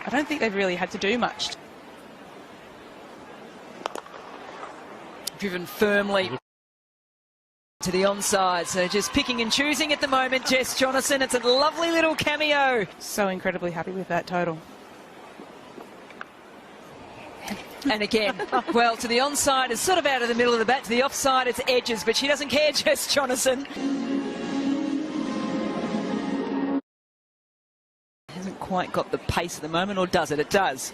I don't think they've really had to do much. Driven firmly to the onside, so just picking and choosing at the moment, Jess Jonathan. It's a lovely little cameo. So incredibly happy with that total. And again, well, to the onside, it's sort of out of the middle of the bat. To the offside, it's edges, but she doesn't care, Jess Jonathan. Hasn't quite got the pace at the moment, or does it? It does.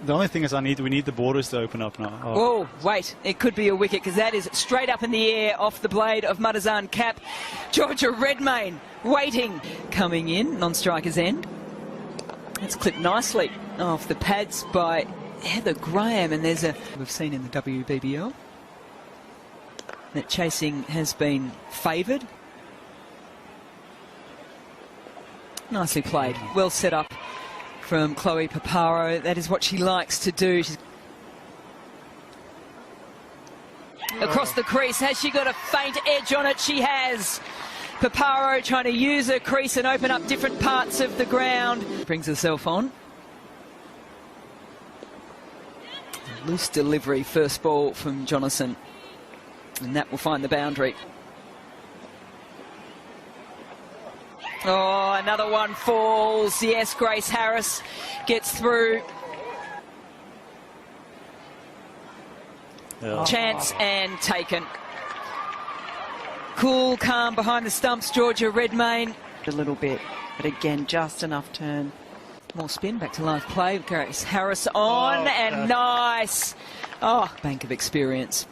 The only thing is we need the borders to open up now. Oh, wait, it could be a wicket, because that is straight up in the air off the blade of Mudazan Cap. Georgia Redmayne waiting, coming in, non-striker's end. It's clipped nicely off the pads by Heather Graham, and there's a we've seen in the WBBL that chasing has been favoured. Nicely played, well set up from Chloe Paparo. That is what she likes to do. She's across the crease. Has she got a faint edge on it? She has. Paparo trying to use her crease and open up different parts of the ground. Brings herself on. Loose delivery, first ball from Jonathan, and that will find the boundary. Oh, another one falls. Yes, Grace Harris gets through. Yeah. Chance and taken. Cool, calm behind the stumps, Georgia Redmayne. A little bit, but again, just enough turn. More spin, back to live play. Grace Harris on, and nice. Oh, bank of experience.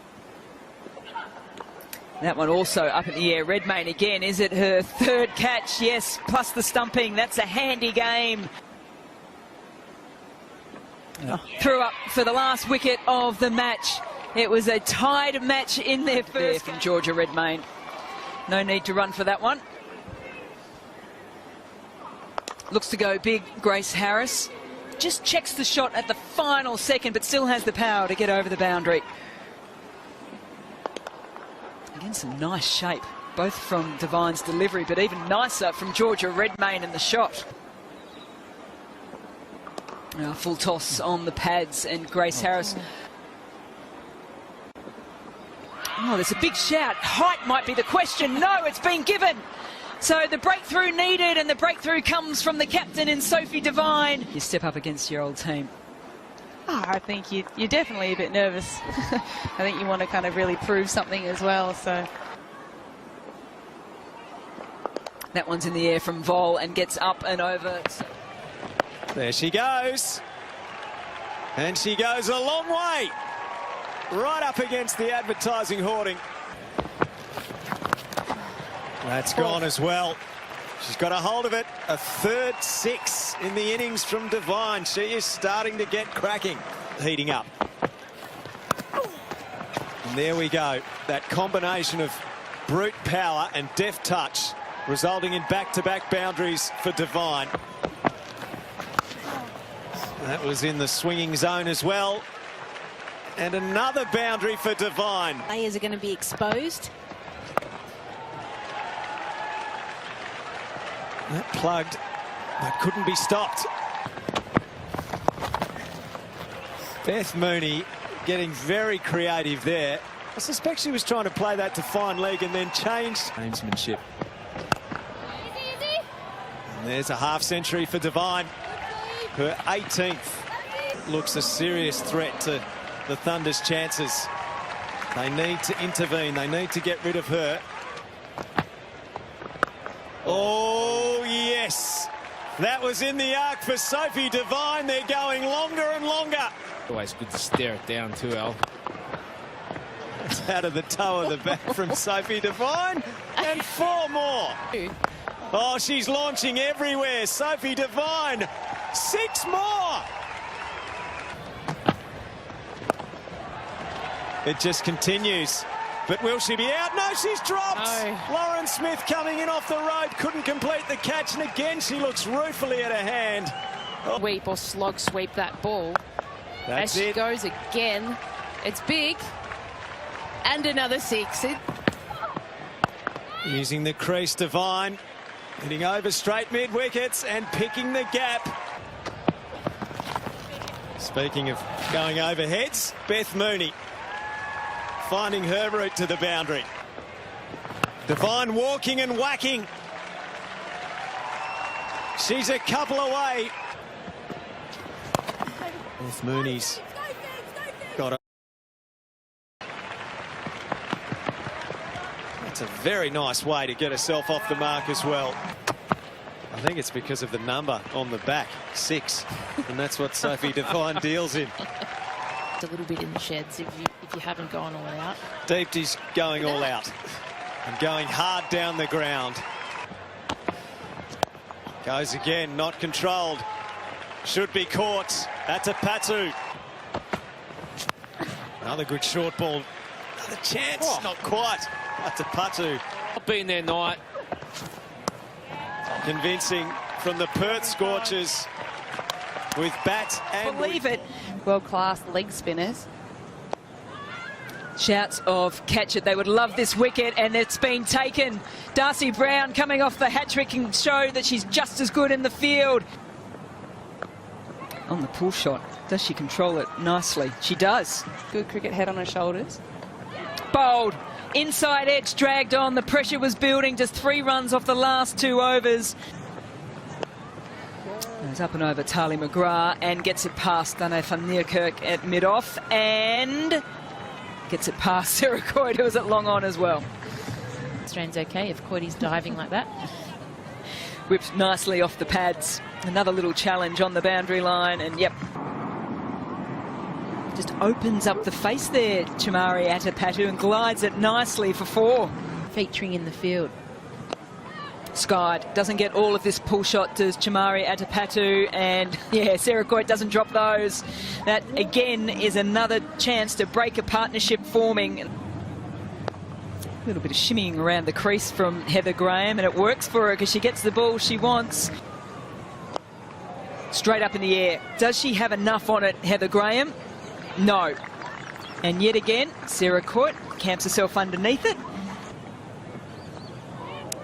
That one also up in the air. Redmayne again. Is it her third catch? Yes, plus the stumping. That's a handy game. Threw up for the last wicket of the match. It was a tied match in their first from Georgia Redmayne. No need to run for that one. Looks to go big, Grace Harris. Just checks the shot at the final second, but still has the power to get over the boundary. Again, some nice shape, both from Devine's delivery, but even nicer from Georgia Redmayne in the shot. Now, full toss on the pads, and Grace Harris. Oh, there's a big shout. Height might be the question. No, it's been given. So the breakthrough needed, and the breakthrough comes from the captain in Sophie Devine. You step up against your old team. Oh, I think you're definitely a bit nervous. I think you want to kind of really prove something as well. So that one's in the air from Vol and gets up and over. There she goes. And she goes a long way. Right up against the advertising hoarding. That's gone as well. She's got a hold of it. A third six in the innings from Devine. She is starting to get cracking. Heating up. And there we go. That combination of brute power and deft touch resulting in back-to-back boundaries for Devine. That was in the swinging zone as well. And another boundary for Devine. Players are going to be exposed. That plugged, but couldn't be stopped. Beth Mooney getting very creative there. I suspect she was trying to play that to fine leg and then changed gamesmanship. And there's a half century for Devine. Her 18th looks a serious threat to the Thunder's chances. They need to intervene. They need to get rid of her. Oh, yes. That was in the arc for Sophie Devine. They're going longer and longer. Always good to stare it down too, Al. It's out of the toe of the bat from Sophie Devine. And four more. Oh, she's launching everywhere. Sophie Devine. Six more. It just continues. But will she be out? No, she's dropped. No. Lauren Smith coming in off the road, couldn't complete the catch, and again she looks ruefully at her hand. Oh. Sweep or slog sweep that ball. That's As she it. goes again. It's big. And another six. Using the crease, Devine. Hitting over straight mid-wickets and picking the gap. Speaking of going overheads, Beth Mooney finding her route to the boundary. Devine walking and whacking. She's a couple away. Beth Mooney's got it. That's a very nice way to get herself off the mark as well. I think it's because of the number on the back, 6, and that's what Sophie Devine deals in. A little bit in the sheds if you haven't gone all out. Deepty's going all out and going hard down the ground. Goes again, not controlled. Should be caught. That's a Patu. Another good short ball. Another chance. Oh. Not quite. That's a Patu. I've been there, Knight. Convincing from the Perth Scorchers with bat and... Believe it. World-class leg spinners. Shouts of catch it. They would love this wicket, and it's been taken. Darcy Brown coming off the hat-trick can show that she's just as good in the field. On the pull shot, does she control it nicely? She does. Good cricket head on her shoulders. Bowled. Inside edge dragged on. The pressure was building. Just 3 runs off the last 2 overs. Goes up and over Tali McGrath and gets it past Dane van Niekerk at mid-off and gets it past Sarah Coyd, who was at long on as well. Strain's okay if Coidy's diving like that. Whipped nicely off the pads. Another little challenge on the boundary line, and yep. Just opens up the face there, Chamari Atapatu, and glides it nicely for 4. Featuring in the field. Skied. Doesn't get all of this pull shot, does Chamari Atapatu, and yeah, Sarah Coyd doesn't drop those. That again is another chance to break a partnership forming. A little bit of shimmying around the crease from Heather Graham, and it works for her because she gets the ball she wants. Straight up in the air. Does she have enough on it, Heather Graham? No. And yet again, Sarah Coyd camps herself underneath it.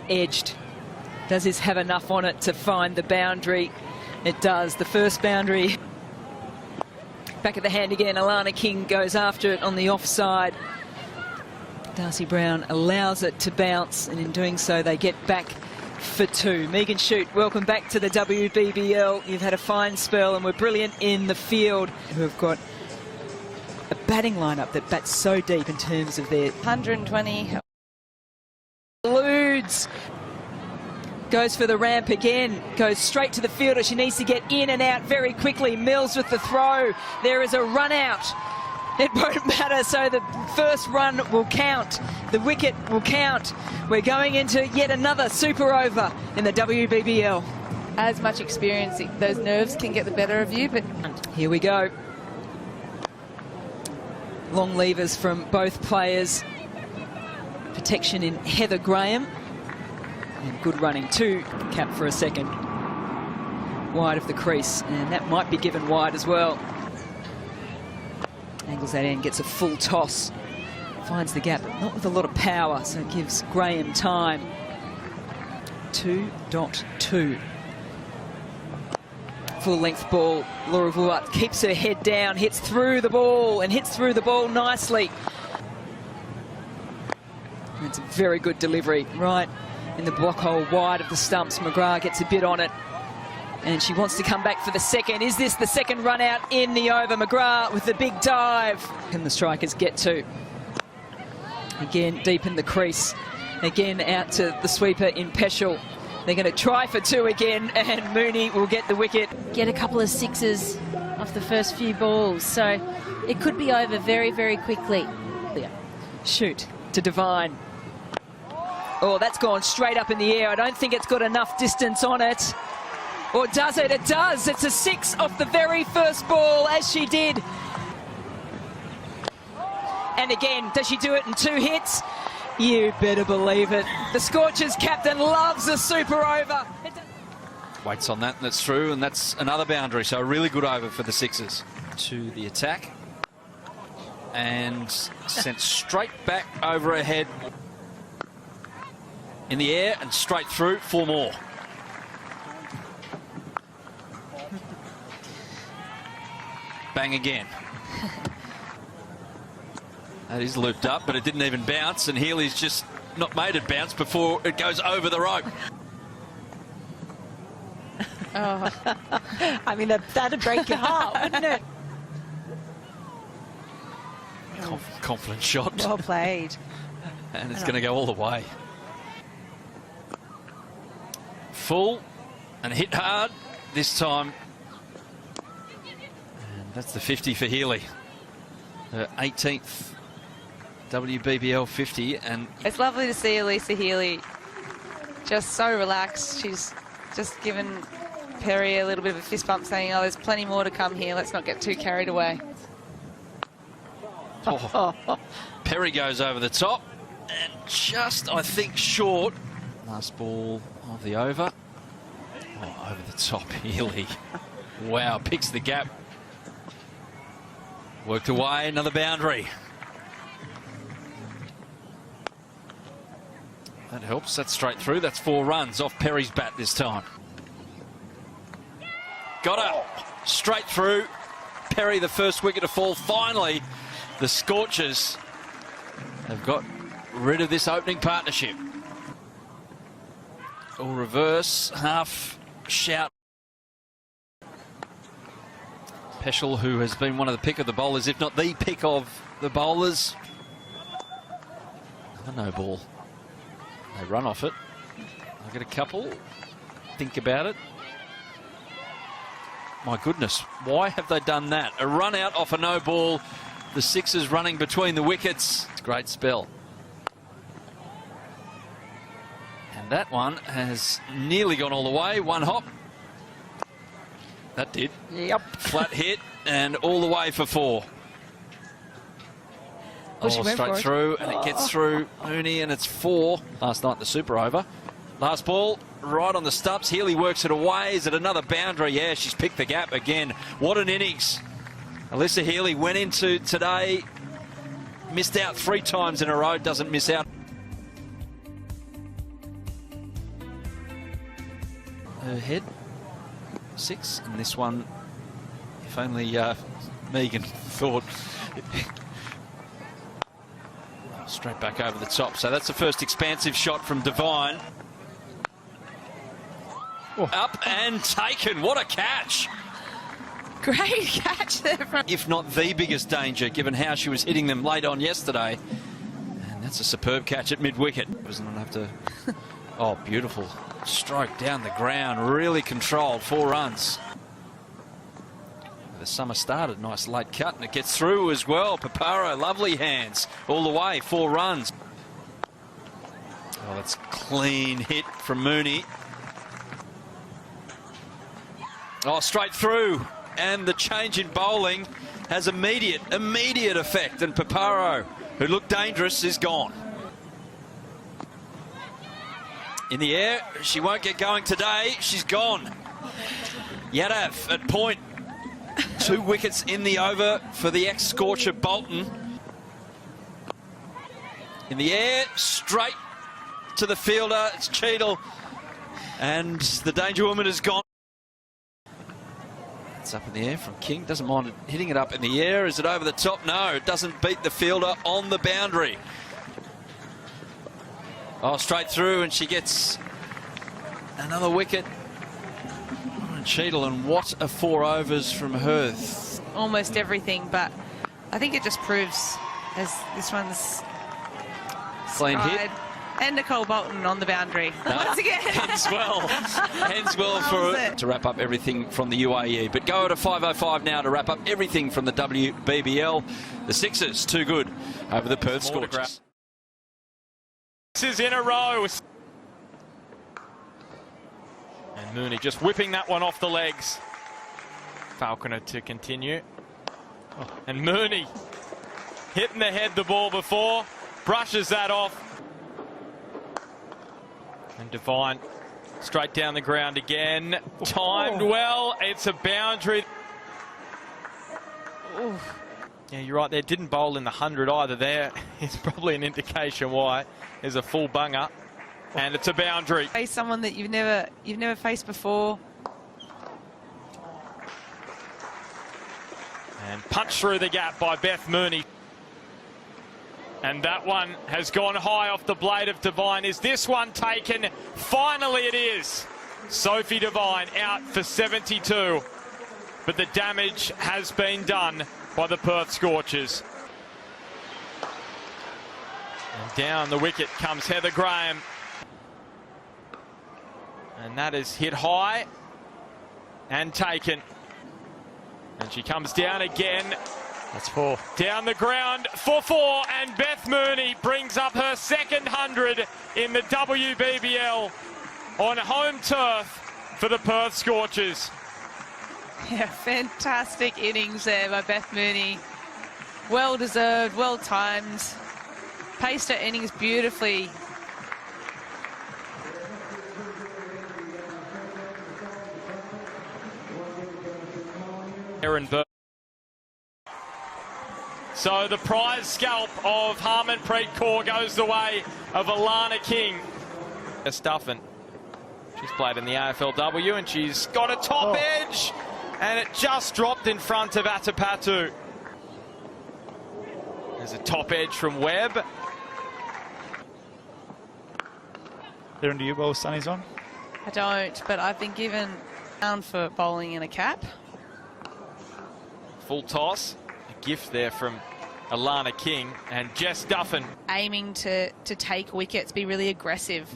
Edged. Does this have enough on it to find the boundary? It does. The first boundary. Back of the hand again. Alana King goes after it on the offside. Darcy Brown allows it to bounce, and in doing so, they get back for 2. Megan Shute, welcome back to the WBBL. You've had a fine spell and were brilliant in the field. Who have got a batting lineup that bats so deep in terms of their 120. Ludes goes for the ramp again, goes straight to the fielder. She needs to get in and out very quickly. Mills with the throw. There is a run out. It won't matter, so the first run will count. The wicket will count. We're going into yet another super over in the WBBL. As much experience, those nerves can get the better of you, but here we go. Long levers from both players. Protection in Heather Graham. And good running too. Cap for a second. Wide of the crease, and that might be given wide as well. Angles that end, gets a full toss. Finds the gap, but not with a lot of power, so it gives Graham time. 2.2. Full length ball. Laura Vuart keeps her head down, hits through the ball, and hits through the ball nicely. It's a very good delivery, right in the block hole wide of the stumps. McGrath gets a bit on it, and she wants to come back for the second. Is this the second run out in the over? McGrath with the big dive. Can the strikers get to? Again, deep in the crease. Again, out to the sweeper in Peschel. They're going to try for 2 again, and Mooney will get the wicket. Get a couple of 6s off the first few balls, so it could be over very, very quickly. Shoot to Devine. Oh, that's gone straight up in the air. I don't think it's got enough distance on it. Or does it? It does. It's a 6 off the very first ball, as she did. And again, does she do it in 2 hits? You better believe it. The Scorchers captain loves a super over. Waits on that, and it's through, and that's another boundary. So a really good over for the Sixers. To the attack. And sent straight back over her head. In the air and straight through. 4 more. Bang again. That is looped up, but it didn't even bounce, and Healy's just not made it bounce before it goes over the rope. Oh. I mean, that'd break your heart, wouldn't it? Confident shot. Well played. And it's going to go all the way. Full and hit hard this time. And that's the 50 for Healy. Her 18th WBBL 50. And It's lovely to see Elisa Healy just so relaxed. She's just given Perry a little bit of a fist bump saying, oh, there's plenty more to come here. Let's not get too carried away. Perry goes over the top and just, I think, short. Last ball of the over. Oh, over the top, Healy. Wow, picks the gap. Worked away, another boundary. That helps, that's straight through. That's 4 runs off Perry's bat this time. Got her, straight through. Perry, the first wicket to fall. Finally, the Scorchers have got rid of this opening partnership. All reverse, half shout. Peschel, who has been one of the pick of the bowlers, if not the pick of the bowlers. Another no ball. They run off it. I'll get a couple. Think about it. My goodness, why have they done that? A run out off a no ball. The Sixers running between the wickets. It's a great spell. And that one has nearly gone all the way. One hop. That did. Yep. Flat hit and all the way for 4. Oh, straight through, and it gets through Mooney, and it's 4. Last night, the super over. Last ball, right on the stumps. Healy works it away. Is it another boundary? Yeah, she's picked the gap again. What an innings. Alyssa Healy went into today, missed out 3 times in a row, doesn't miss out. Her head, 6, and this one, if only Megan thought. Straight back over the top. So that's the first expansive shot from Devine. Oh. Up and taken. What a catch. Great catch there from... If not the biggest danger, given how she was hitting them late on yesterday. And that's a superb catch at mid-wicket. Doesn't have to... Oh, beautiful. Stroke down the ground. Really controlled. 4 runs. The summer started. Nice late cut, and it gets through as well. Paparo, lovely hands. All the way. 4 runs. Oh, that's clean hit from Mooney. Oh, straight through. And the change in bowling has immediate effect. And Paparo, who looked dangerous, is gone. In the air, she won't get going today. She's gone. Yadav at point. 2 wickets in the over for the ex-Scorcher Bolton. In the air, straight to the fielder. It's Cheadle. And the danger woman is gone. It's up in the air from King. Doesn't mind hitting it up in the air. Is it over the top? No, it doesn't beat the fielder on the boundary. Oh, straight through, and she gets another wicket. Cheadle, and what a 4 overs from her. Almost everything, but I think it just proves, as this one's clean hit. And Nicole Bolton on the boundary. No. Once again. Ends well for to wrap up everything from the UAE. But go to 5:05 now to wrap up everything from the WBBL. The Sixers, too good over the Perth Scorchers. This is in a row. And Mooney just whipping that one off the legs. Falconer to continue. Oh, and Mooney hitting the head the ball before. Brushes that off. And Devine straight down the ground again. Timed well. It's a boundary. Ooh. Yeah, you're right there. Didn't bowl in the 100 either. There is probably an indication why. There's a full bunger. And it's a boundary. Face someone that you've never faced before. And punched through the gap by Beth Mooney. And that one has gone high off the blade of Devine. Is this one taken? Finally it is. Sophie Devine out for 72. But the damage has been done by the Perth Scorchers. And down the wicket comes Heather Graham. And that is hit high and taken. And she comes down again. That's 4. Down the ground for 4, and Beth Mooney brings up her second 100 in the WBBL on home turf for the Perth Scorchers. Yeah, fantastic innings there by Beth Mooney. Well deserved, well timed. Paced her innings beautifully. Erin Burke. So the prize scalp of Harmanpreet Kaur goes the way of Alana King. Stuffin. She's played in the AFLW and she's got a top edge, and it just dropped in front of Atapatu. There's a top edge from Webb. They're in the U-Bowl, Sunny's on. I don't, but I've been given down for bowling in a cap. Full toss. A gift there from Alana King and Jess Duffin. Aiming to take wickets, be really aggressive.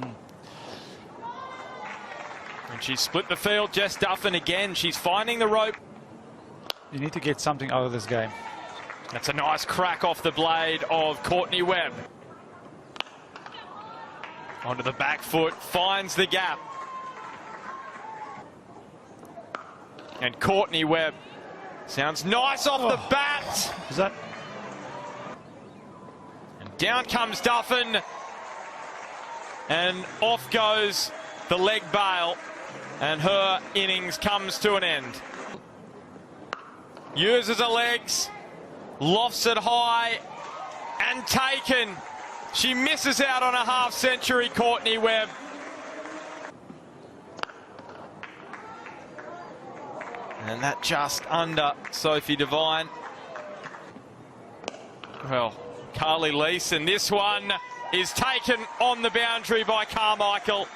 And she's split the field. Jess Duffin again. She's finding the rope. You need to get something out of this game. That's a nice crack off the blade of Courtney Webb. Onto the back foot, finds the gap. And Courtney Webb sounds nice off the bat. Is that? And down comes Duffin. And off goes the leg bail. And her innings comes to an end. Uses her legs. Lofts it high. And taken. She misses out on a half century, Courtney Webb. And that just under Sophie Devine. Well, Carly Leeson, this one is taken on the boundary by Carmichael.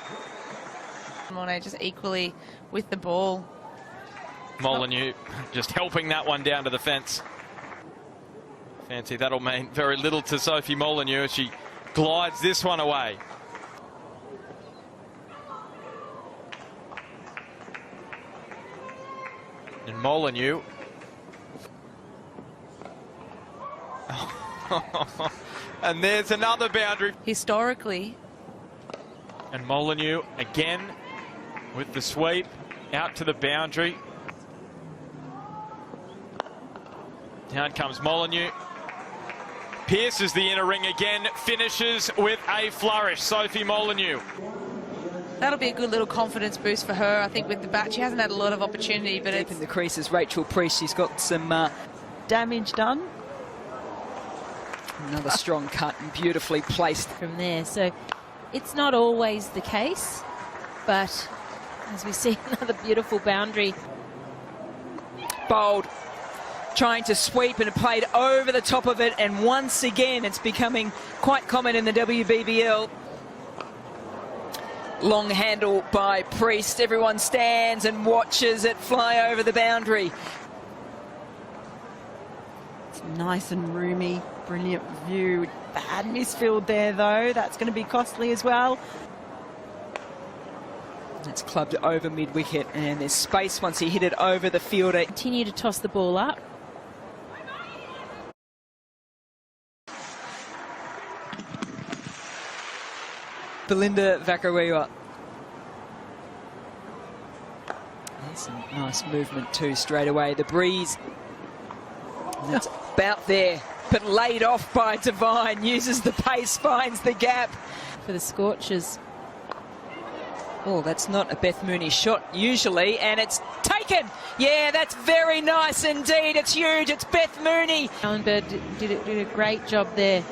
Monet just equally with the ball. Molyneux just helping that one down to the fence. Fancy that'll mean very little to Sophie Molyneux as she glides this one away. And Molyneux. And there's another boundary. Historically. And Molyneux again with the sweep out to the boundary. Down comes Molyneux. Pierces the inner ring again, finishes with a flourish. Sophie Molyneux. That'll be a good little confidence boost for her. I think with the bat, she hasn't had a lot of opportunity, but Deep in the creases, Rachel Priest. She's got some damage done. Another strong cut and beautifully placed from there. So it's not always the case, but as we see, another beautiful boundary. Bowled, trying to sweep and played over the top of it, and once again it's becoming quite common in the WBBL. Long handle by Priest. Everyone stands and watches it fly over the boundary. It's nice and roomy, brilliant view. Bad misfield there though, that's going to be costly as well. It's clubbed over mid-wicket, and there's space once he hit it over the fielder. Continue to toss the ball up. Belinda Vakarewa. There's some nice movement too straight away. The breeze, that's about there, but laid off by Devine. Uses the pace, finds the gap. For the Scorchers. Oh, that's not a Beth Mooney shot usually, and it's taken. Yeah, that's very nice indeed. It's huge. It's Beth Mooney. Alan Bird did a great job there.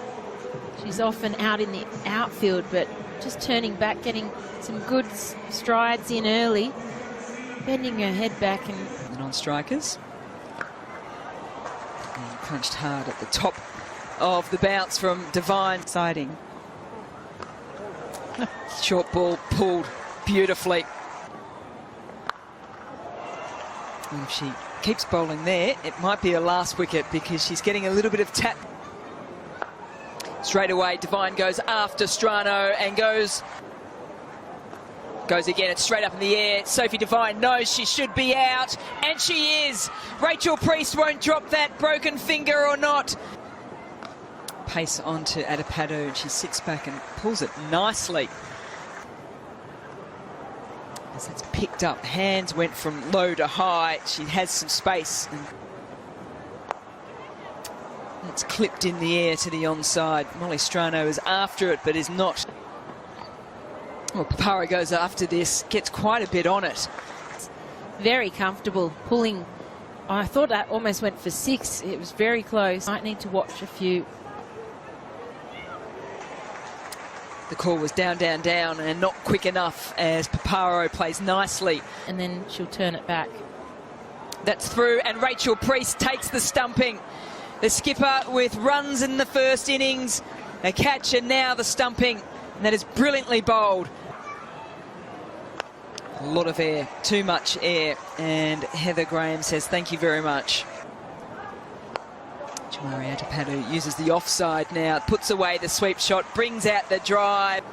She's often out in the outfield, but just turning back, getting some good strides in early, bending her head back. And the non-strikers. And crunched hard at the top of the bounce from Divine. Exciting. Short ball pulled beautifully. And if she keeps bowling there, it might be her last wicket because she's getting a little bit of tap. Straight away, Divine goes after Strano and goes again. It's straight up in the air. Sophie Divine knows she should be out, and she is. Rachel Priest won't drop that, broken finger or not. Pace onto Adipado, and she sits back and pulls it nicely. As it's picked up, hands went from low to high. She has some space. And it's clipped in the air to the onside. Molly Strano is after it, but is not. Well, Papara goes after this, gets quite a bit on it. Very comfortable, pulling. I thought that almost went for 6. It was very close. Might need to watch a few. The call was down, down, down, and not quick enough as Paparo plays nicely. And then she'll turn it back. That's through, and Rachel Priest takes the stumping. The skipper with runs in the first innings, a catch, and now the stumping. And that is brilliantly bowled. A lot of air, too much air, and Heather Graham says thank you very much. Jamari Adipado uses the offside now, puts away the sweep shot, brings out the drive.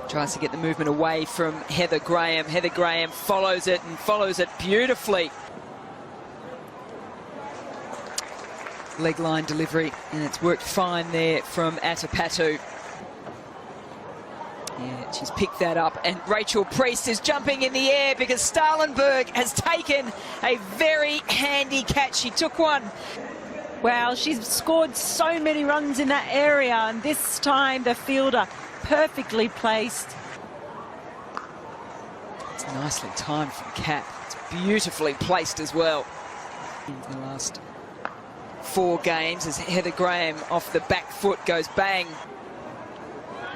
Tries to get the movement away from Heather Graham. Heather Graham follows it and follows it beautifully. Leg line delivery, and it's worked fine there from Atapatu. Yeah, she's picked that up, and Rachel Priest is jumping in the air because Starlenberg has taken a very handy catch. She took one. Wow, she's scored so many runs in that area, and this time the fielder perfectly placed. It's nicely timed from Cap. It's beautifully placed as well. In the last 4 games as Heather Graham off the back foot goes bang.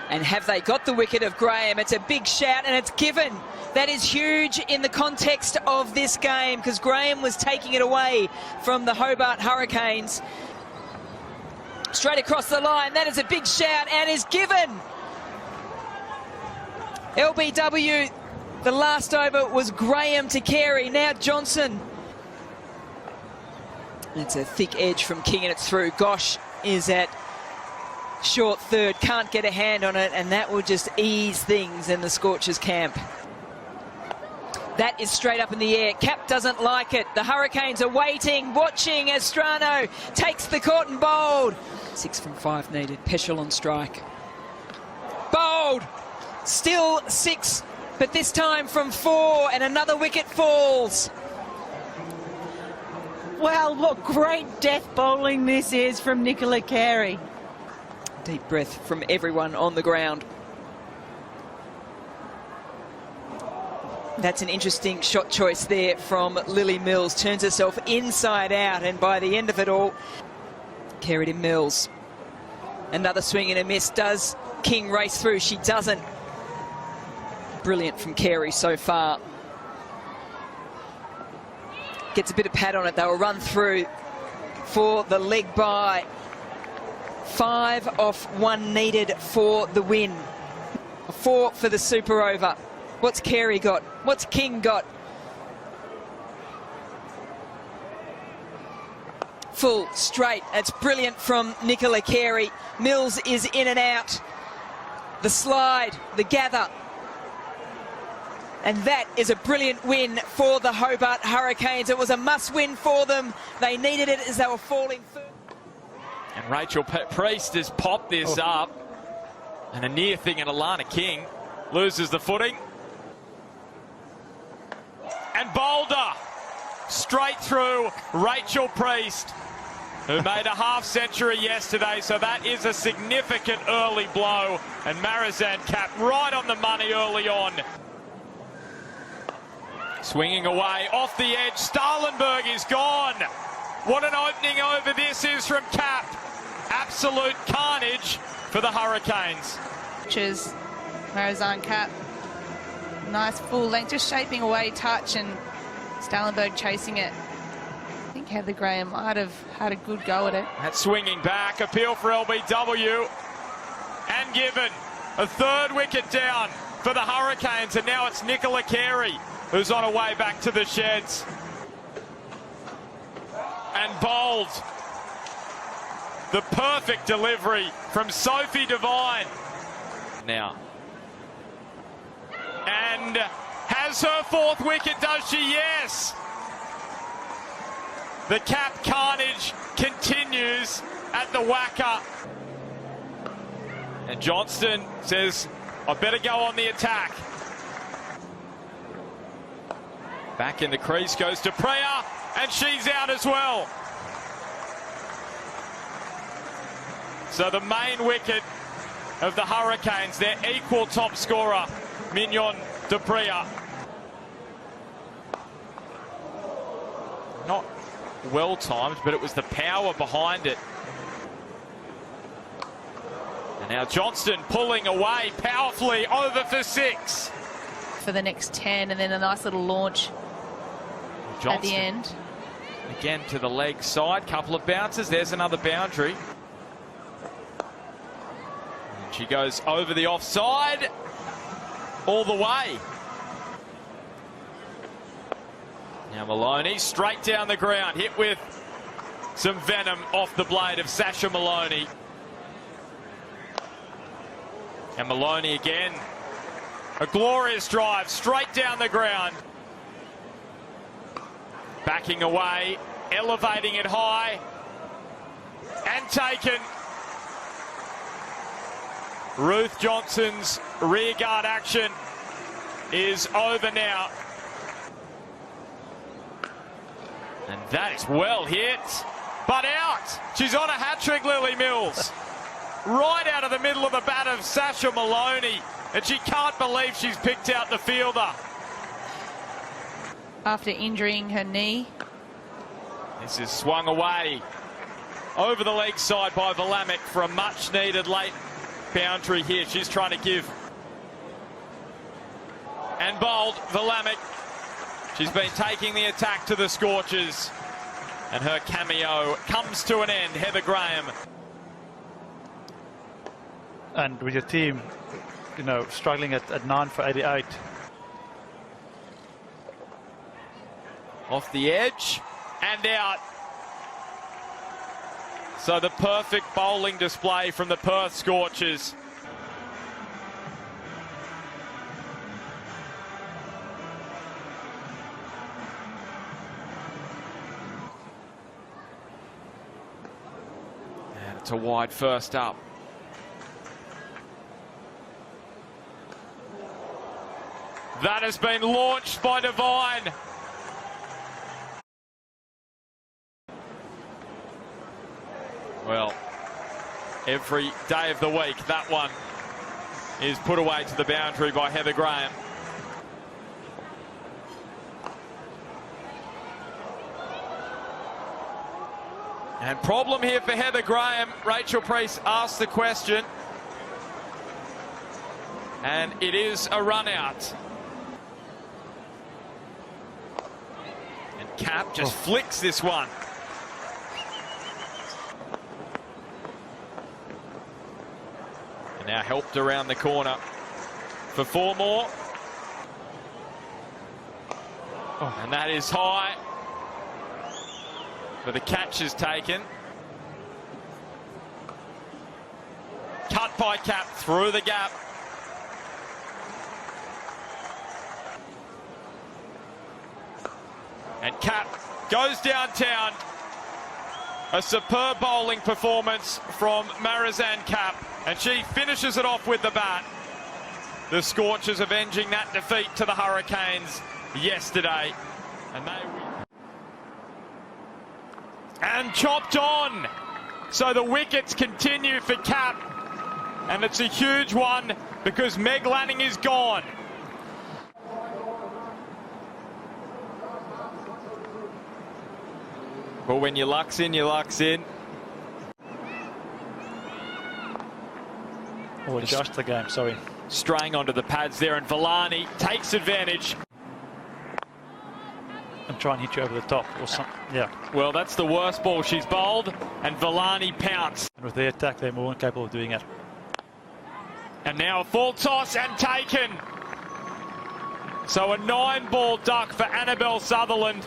And have they got the wicket of Graham? It's a big shout, and it's given. That is huge in the context of this game because Graham was taking it away from the Hobart Hurricanes. Straight across the line, that is a big shout and is given. LBW, the last over was Graham to Carey, now Johnson. It's a thick edge from King and it's through. Gosh is at short third, can't get a hand on it, and that will just ease things in the Scorchers camp. That is straight up in the air. Cap doesn't like it. The Hurricanes are waiting, watching as Strano takes the court and bowled. 6 from 5 needed. Peschel on strike. Bowled. Still 6, but this time from 4, and another wicket falls. Well, look, great death bowling this is from Nicola Carey. Deep breath from everyone on the ground. That's an interesting shot choice there from Lily Mills. Turns herself inside out, and by the end of it all, Carey to Mills. Another swing and a miss. Does King race through? She doesn't. Brilliant from Carey so far. Gets a bit of pad on it. They will run through for the leg bye. 5 off 1 needed for the win. 4 for the super over. What's Carey got? What's King got? Full, straight. It's brilliant from Nicola Carey. Mills is in and out. The slide, the gather. And that is a brilliant win for the Hobart Hurricanes. It was a must-win for them. They needed it as they were falling third. And Rachel Priest has popped this up. And a near thing, and Alana King loses the footing. And Boulder straight through Rachel Priest, who made a half-century yesterday, so that is a significant early blow. And Marizan Cap right on the money early on. Swinging away off the edge, Starlenberg is gone. What an opening over this is from Cap. Absolute carnage for the Hurricanes. Cheers, Marizan Cap. Nice full length, just shaping away touch, and Starlenberg chasing it. I think Heather Graham might have had a good go at it. That swinging back, appeal for LBW. And given a third wicket down for the Hurricanes, and now it's Nicola Carey who's on her way back to the sheds. And bowled. The perfect delivery from Sophie Devine. Now. And has her fourth wicket, does she? Yes. The cap carnage continues at the Wacker. And Johnston says, I better go on the attack. Back in the crease goes to Priya, and she's out as well. So the main wicket of the Hurricanes, their equal top scorer, Mignon de Priya. Not well timed, but it was the power behind it. And now Johnston pulling away powerfully over for 6. For the next 10, and then a nice little launch Johnston, at the end. Again to the leg side, couple of bounces. There's another boundary. And she goes over the offside all the way. Now Maloney straight down the ground, hit with some venom off the blade of Sasha Maloney. And Maloney again. A glorious drive straight down the ground. Backing away, elevating it high. And taken. Ruth Johnson's rearguard action is over now. And that is well hit. But out. She's on a hat-trick, Lily Mills. Right out of the middle of the bat of Sasha Maloney. And she can't believe she's picked out the fielder. After injuring her knee. This is swung away over the leg side by Vlamic for a much-needed late boundary here. She's trying to give. And bowled Vlamic. She's been taking the attack to the Scorchers. And her cameo comes to an end. Heather Graham. And with your team, you know, struggling at 9 for 88. Off the edge and out. So the perfect bowling display from the Perth Scorchers. And it's a wide first up. That has been launched by Devine. Well, every day of the week, that one is put away to the boundary by Heather Graham. And problem here for Heather Graham. Rachel Priest asked the question. And it is a run out. And Cap just flicks this one. And now helped around the corner for 4 more. And that is high. But the catch is taken. Cut by Cap through the gap. And Cap goes downtown. A superb bowling performance from Marizanne Cap. And she finishes it off with the bat. The Scorchers avenging that defeat to the Hurricanes yesterday. And they win. And chopped on. So the wickets continue for Cap. And it's a huge one because Meg Lanning is gone. But when your luck's in, your luck's in. Oh, adjust the game, sorry. Straying onto the pads there, and Villani takes advantage. and try and hit you over the top or something. Yeah. Well, that's the worst ball she's bowled, and Villani pounced. And with their attack, they're more than capable of doing it. And now a full toss and taken. So a 9-ball duck for Annabelle Sutherland.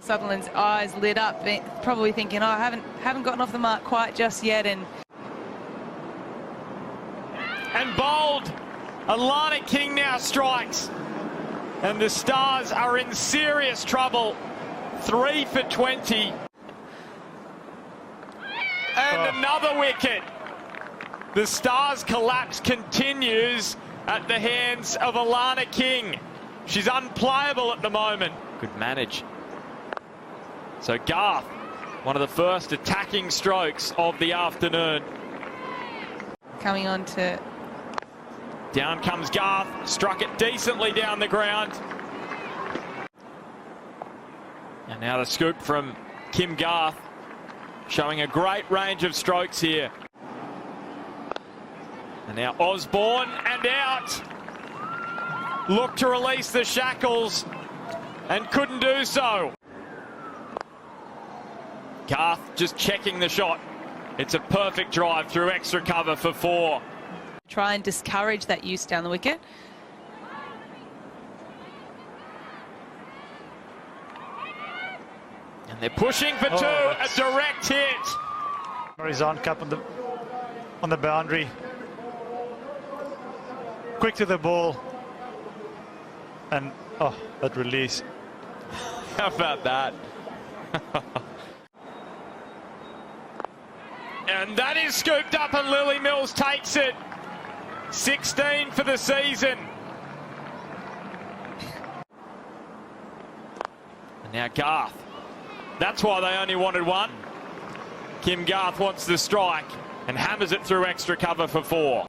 Sutherland's eyes lit up, probably thinking, oh, I haven't gotten off the mark quite just yet. And bowled. Alana King now strikes. And the Stars are in serious trouble. 3 for 20. And another wicket. The Stars' collapse continues at the hands of Alana King. She's unplayable at the moment. Good manage. So Garth, one of the first attacking strokes of the afternoon. coming on to... Down comes Garth, struck it decently down the ground. And now the scoop from Kim Garth, showing a great range of strokes here. And now Osborne and out. Looked to release the shackles and couldn't do so. Garth just checking the shot. It's a perfect drive through extra cover for 4. Try and discourage that use down the wicket. And they're pushing for 2, a direct hit. Marizan Cup on the boundary. Quick to the ball. And, that release. How about that? And that is scooped up and Lily Mills takes it. 16 for the season. And now Garth. That's why they only wanted 1. Kim Garth wants the strike and hammers it through extra cover for 4.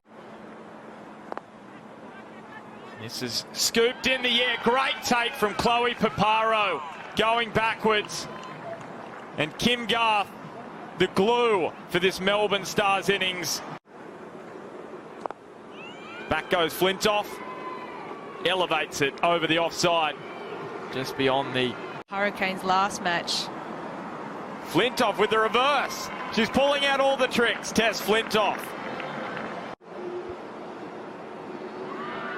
This is scooped in the air. Great take from Chloe Paparo, going backwards. And Kim Garth, the glue for this Melbourne Stars innings. Back goes Flintoff. Elevates it over the offside. Just beyond the... Hurricanes last match. Flintoff with the reverse. She's pulling out all the tricks, Tess Flintoff.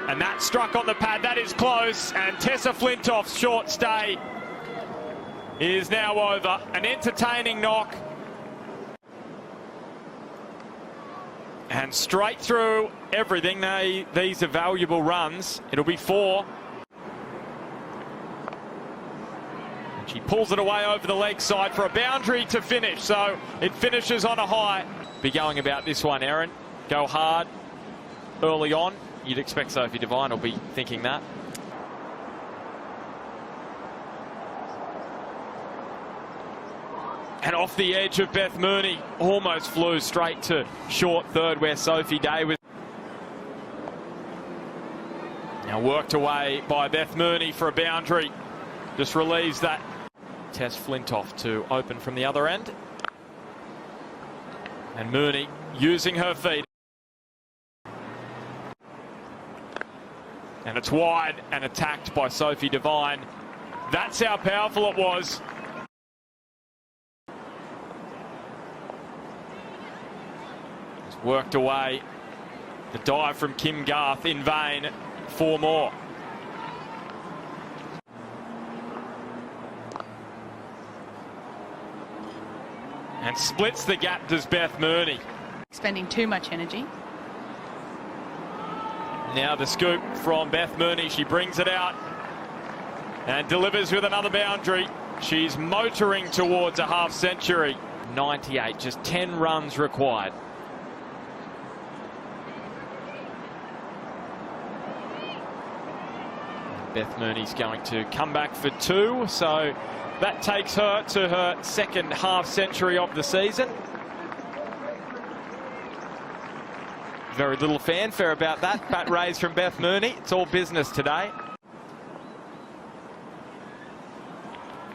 And that struck on the pad. That is close. And Tessa Flintoff's short stay is now over. An entertaining knock. And straight through everything. These are valuable runs. It'll be 4. And she pulls it away over the leg side for a boundary to finish. So it finishes on a high. Be going about this one, Erin. Go hard early on. You'd expect Sophie Devine will be thinking that. And off the edge of Beth Mooney, almost flew straight to short third where Sophie Day was. Now worked away by Beth Mooney for a boundary. Just relieves that. Tess Flintoff to open from the other end. And Mooney using her feet. And it's wide and attacked by Sophie Devine. That's how powerful it was. It's worked away. The dive from Kim Garth in vain. 4 more. And splits the gap, does Beth Mooney. Expending too much energy. Now the scoop from Beth Mooney. She brings it out and delivers with another boundary. She's motoring towards a half century. 98, just 10 runs required. Beth Mooney's going to come back for 2, so that takes her to her second half century of the season. Very little fanfare about that. Bat raised from Beth Mooney. It's all business today.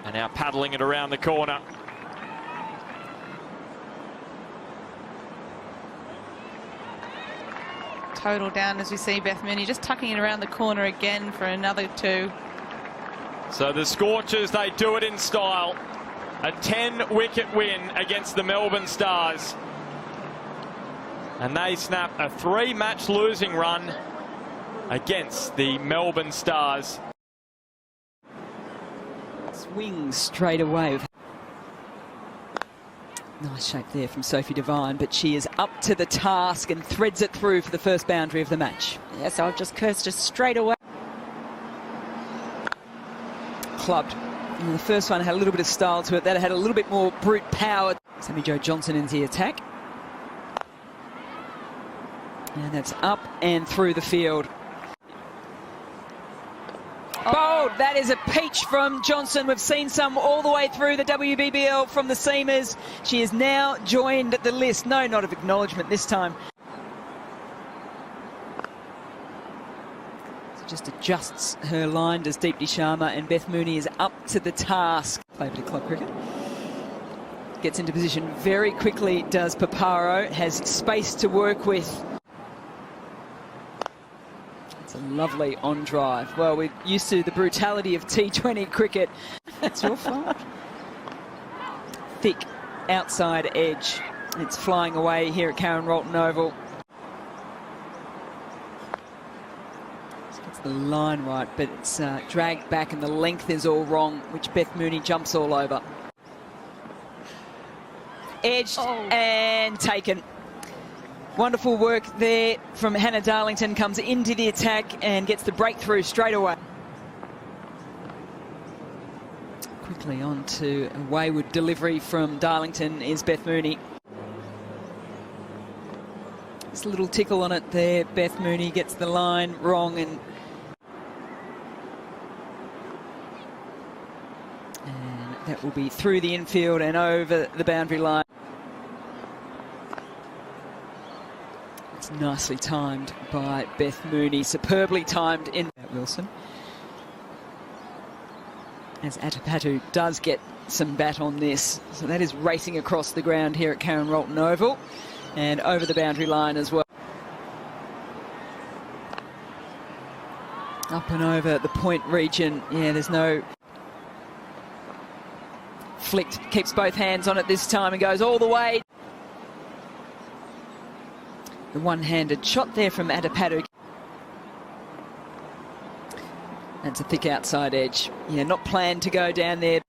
And now paddling it around the corner. Total down as we see Beth Mooney just tucking it around the corner again for another 2. So the Scorchers, they do it in style. A 10-wicket win against the Melbourne Stars. And they snap a 3-match losing run against the Melbourne Stars. Swings straight away. Nice shape there from Sophie Devine, but she is up to the task and threads it through for the first boundary of the match. Yes, I'll just cursed her straight away. Clubbed. And the first one had a little bit of style to it. That had a little bit more brute power. Sammy Jo Johnson into the attack. And that's up and through the field. Bold, that is a peach from Johnson. We've seen some all the way through the WBBL from the seamers. She has now joined the list. No nod of acknowledgement this time. So just adjusts her line, does Deepti Sharma, and Beth Mooney is up to the task. Play a bit of club cricket. Gets into position very quickly, does Paparo. Has space to work with. A lovely on drive. Well, we're used to the brutality of T20 cricket. That's your fault. Thick outside edge. It's flying away here at Karen Rolton Oval. Gets the line right, but it's dragged back and the length is all wrong, which Beth Mooney jumps all over. Edged and taken. Wonderful work there from Hannah Darlington, comes into the attack and gets the breakthrough straight away. Quickly on to a wayward delivery from Darlington is Beth Mooney. Just a little tickle on it there. Beth Mooney gets the line wrong and that will be through the infield and over the boundary line. Nicely timed by Beth Mooney, superbly timed in Wilson. As Atapatu does get some bat on this. So that is racing across the ground here at Karen Rolton Oval and over the boundary line as well. Up and over the point region. Yeah, there's no... Flicked, keeps both hands on it this time and goes all the way. The one-handed shot there from Adapadu. That's a thick outside edge. Yeah, not planned to go down there.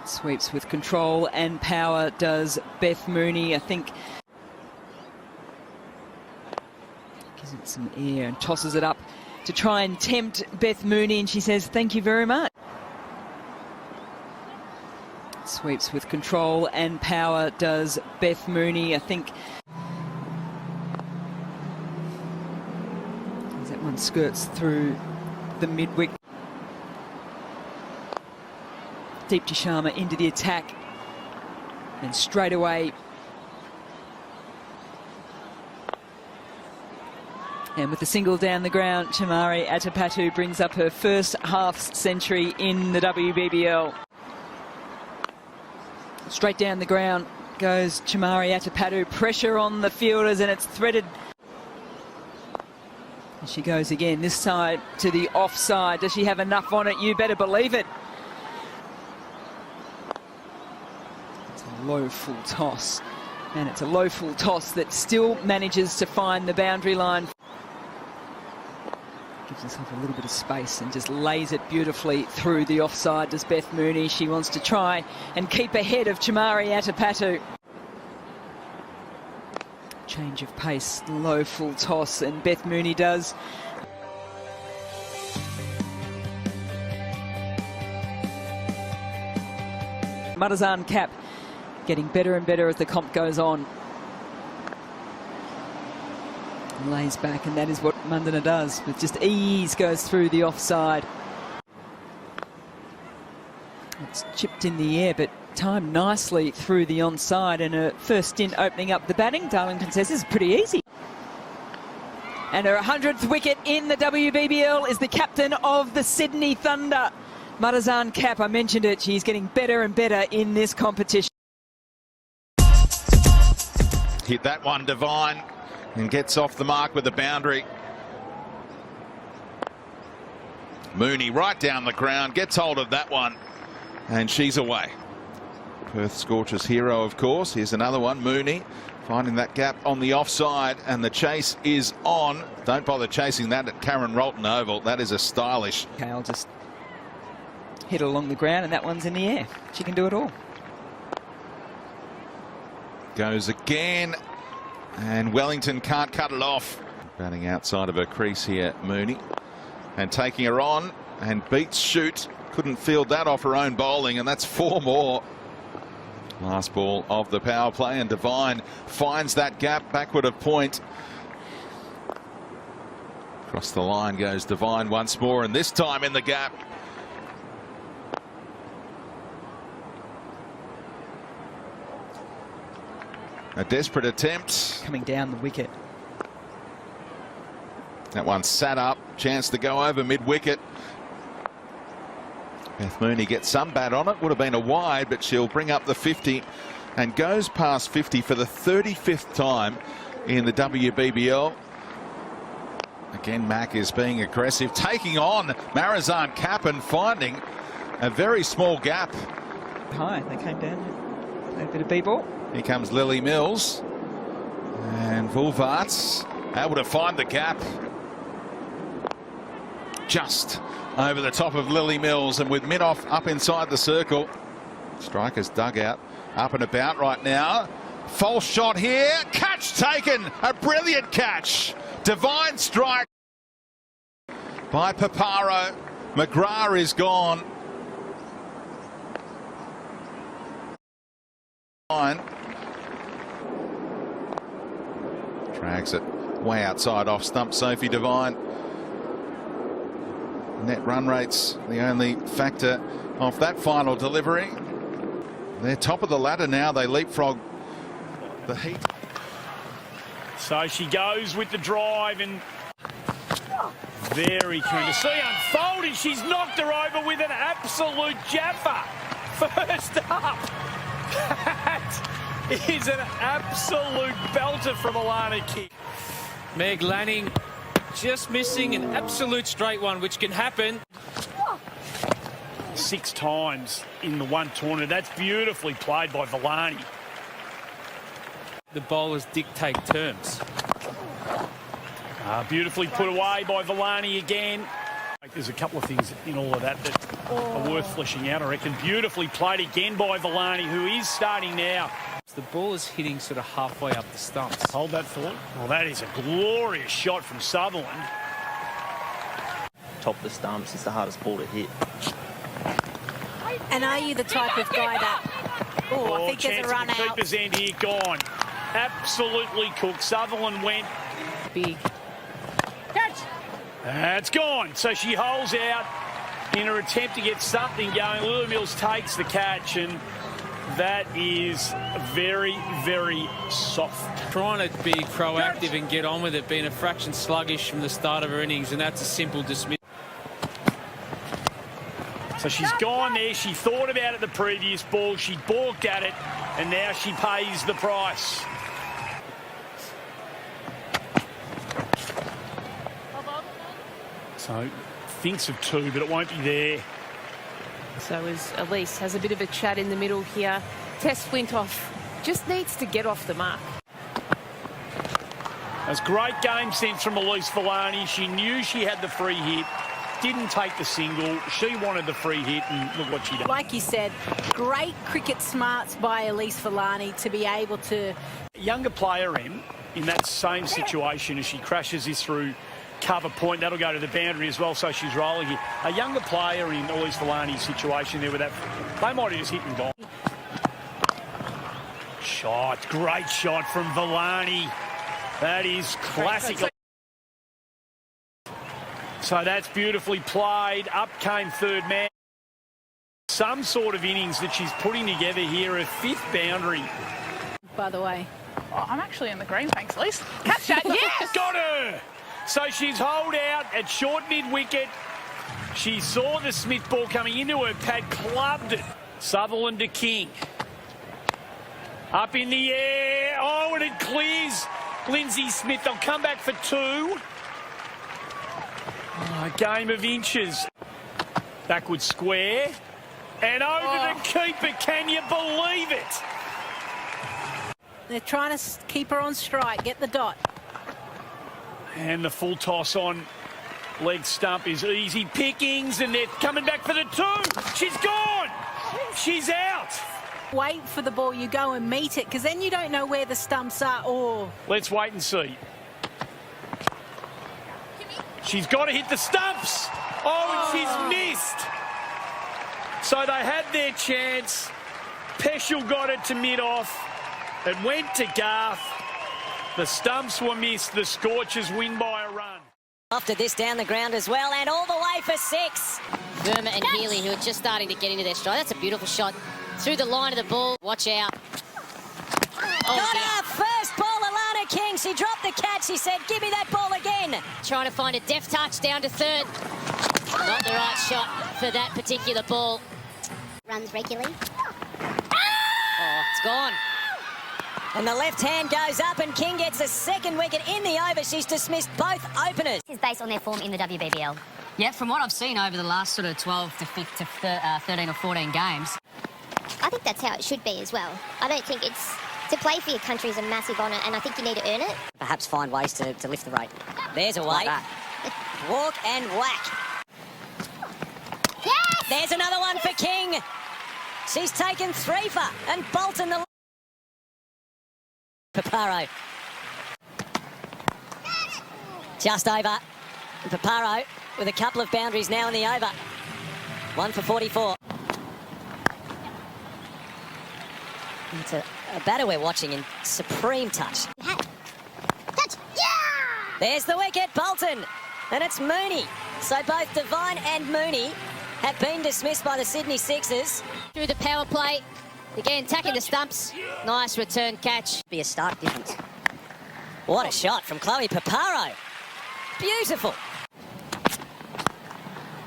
Sweeps with control and power does Beth Mooney. I think gives it some air and tosses it up to try and tempt Beth Mooney, and she says, "Thank you very much." Sweeps with control and power does Beth Mooney. I think as that one skirts through the mid-wicket. Deepti Sharma into the attack and straight away. And with the single down the ground, Chamari Atapatu brings up her first half century in the WBBL. Straight down the ground goes Chamari Atapatu. Pressure on the fielders and it's threaded. And she goes again, this side to the offside. Does she have enough on it? You better believe it. It's a low full toss. And it's a low full toss that still manages to find the boundary line. Gives herself a little bit of space and just lays it beautifully through the offside. Does Beth Mooney. She wants to try and keep ahead of Chamari Atapatu. Change of pace, low full toss, and Beth Mooney does. Madazan cap getting better and better as the comp goes on. Lays back, and that is what Mundana does. With just ease goes through the offside. It's chipped in the air, but timed nicely through the onside. And her first stint opening up the batting, Darlington says, is pretty easy. And her 100th wicket in the WBBL is the captain of the Sydney Thunder. Madazan Cap, I mentioned it, she's getting better and better in this competition. Hit that one, Devine, and gets off the mark with the boundary. Mooney right down the ground, gets hold of that one, and she's away. Perth Scorchers hero, of course. Here's another one, Mooney, finding that gap on the offside, and the chase is on. Don't bother chasing that at Karen Rolton Oval. That is a stylish. Kale just hit it along the ground, and that one's in the air. She can do it all. Goes again, and Wellington can't cut it off. Batting outside of her crease here, Mooney, and taking her on, and beats shoot. Couldn't field that off her own bowling, and that's 4 more. Last ball of the power play, and Devine finds that gap backward of point. Across the line goes Devine once more, and this time in the gap. A desperate attempt. Coming down the wicket. That one sat up. Chance to go over mid-wicket. Beth Mooney gets some bat on it. Would have been a wide, but she'll bring up the 50 and goes past 50 for the 35th time in the WBBL. Again, Mack is being aggressive, taking on Marizanne Kapp and finding a very small gap. High, they came down. Played a bit of b-ball. Here comes Lily Mills, and Vulvarts able to find the gap. Just over the top of Lily Mills, and with Minoff up inside the circle. Strikers dugout up and about right now. False shot here. Catch taken. A brilliant catch. Divine strike by Paparo. McGrath is gone. Drags it way outside off stump Sophie Devine. Net run rates the only factor of that final delivery. They're top of the ladder now. They leapfrog the Heat. So she goes with the drive, and very keen to see unfolding. She's knocked her over with an absolute jaffa. First up. That is an absolute belter from Alana King. Meg Lanning just missing an absolute straight one, which can happen. 6 times in the one tournament. That's beautifully played by Villani. The bowlers dictate terms. Beautifully put away by Villani again. There's a couple of things in all of that are worth fleshing out, I reckon. Beautifully played again by Villani, who is starting now. The ball is hitting sort of halfway up the stumps. Hold that thought. Well, that is a glorious shot from Sutherland. Top of the stumps is the hardest ball to hit. And are you the type of guy that... Oh, I think there's a run out. Keeper's end here, gone. Absolutely cooked. Sutherland went... Big. Catch! It's gone. So she holds out in her attempt to get something going. Lily Mills takes the catch, and that is very, very soft. Trying to be proactive and get on with it, being a fraction sluggish from the start of her innings, and that's a simple dismiss. So she's gone there. She thought about it the previous ball. She balked at it, and now she pays the price. So thinks of 2, but it won't be there. So as Elise has a bit of a chat in the middle here, Tess Flintoff just needs to get off the mark. That's great game sense from Elise Villani. She knew she had the free hit, didn't take the single. She wanted the free hit, and look what she did. Like you said, great cricket smarts by Elise Villani to be able to... Younger player, in that same situation as she crashes this through cover point, that'll go to the boundary as well, so she's rolling here. A younger player in Elise Villani's situation there with that, they might have just hit and gone. Shot, great shot from Villani. That is classic. So that's beautifully played. Up came third man. Some sort of innings that she's putting together here, a 5th boundary. By the way. Oh, I'm actually in the green, thanks, Elise. Catch that, yes! Got her! So she's holed out at short mid-wicket. She saw the Smith ball coming into her pad, clubbed it. Sutherland to King. Up in the air. Oh, and it clears Lindsay Smith. They'll come back for 2. Oh, a game of inches. Backward square. And over the keeper. Can you believe it? They're trying to keep her on strike, get the dot. And the full toss on leg stump is easy pickings, and they're coming back for the 2. She's gone. She's out. Wait for the ball, you go and meet it, because then you don't know where the stumps are. Oh. Let's wait and see. She's got to hit the stumps. Oh, and she's missed. So they had their chance. Peschel got it to mid-off. It went to Garth. The stumps were missed. The Scorchers win by a run. After this down the ground as well, and all the way for 6. Verma and Healy, who are just starting to get into their stride. That's a beautiful shot through the line of the ball. Watch out. Got her first ball, Alana King. She dropped the catch. She said, give me that ball again. Trying to find a deft touch down to third. Not the right shot for that particular ball. Runs regularly. Oh, it's gone. And the left hand goes up, and King gets a second wicket in the over. She's dismissed both openers. This is based on their form in the WBBL. Yeah, from what I've seen over the last sort of 12 to 13 or 14 games. I think that's how it should be as well. I don't think it's... To play for your country is a massive honour, and I think you need to earn it. Perhaps find ways to lift the rate. There's a way. Walk and whack. Yes! There's another one for King. She's taken 3 for, and Bolton the... Paparo. Just over. And Paparo with a couple of boundaries now in the over. 1 for 44. It's a batter we're watching in supreme touch. Touch! Yeah! There's the wicket, Bolton. And it's Mooney. So both Devine and Mooney have been dismissed by the Sydney Sixers. Through the power play. Again, attacking the stumps. Nice return catch. Be a stark difference. What a shot from Chloe Paparo. Beautiful.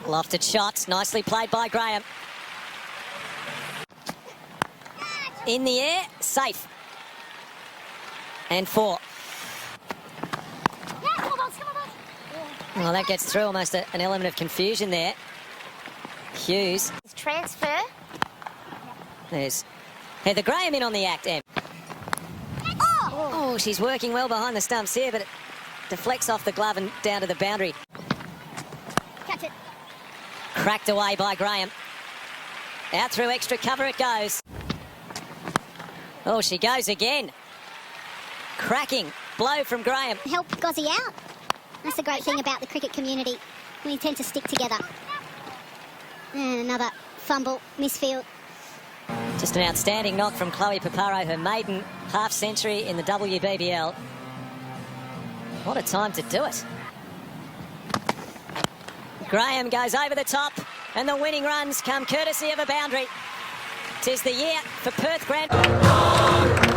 Lofted shots, nicely played by Graham. In the air, safe. And 4. Well, that gets through almost an element of confusion there. Hughes. Transfer. There's Heather Graham in on the act, Em. Oh, she's working well behind the stumps here, but it deflects off the glove and down to the boundary. Catch it. Cracked away by Graham. Out through extra cover it goes. Oh, she goes again. Cracking blow from Graham. Help Gozzy out. That's the great thing about the cricket community. We tend to stick together. And another fumble, misfield. Just an outstanding knock from Chloe Paparo, her maiden half-century in the WBBL. What a time to do it. Graham goes over the top, and the winning runs come courtesy of a boundary. 'Tis the year for Perth Grand...